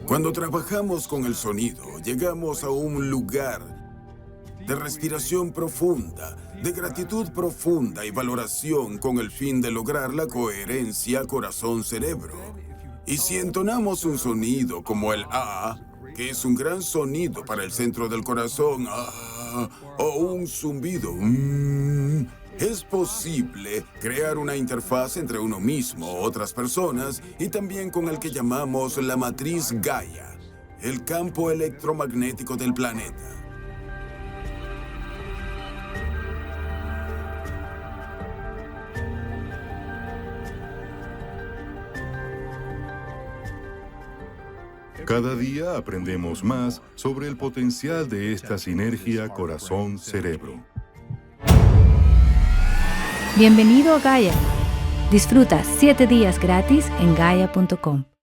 Cuando trabajamos con el sonido, llegamos a un lugar de respiración profunda, de gratitud profunda y valoración con el fin de lograr la coherencia corazón-cerebro. Y si entonamos un sonido como el A, que es un gran sonido para el centro del corazón, o un zumbido, es posible crear una interfaz entre uno mismo, otras personas, y también con el que llamamos la matriz Gaia, el campo electromagnético del planeta. Cada día aprendemos más sobre el potencial de esta sinergia corazón-cerebro. Bienvenido a Gaia. Disfruta 7 días gratis en gaia.com.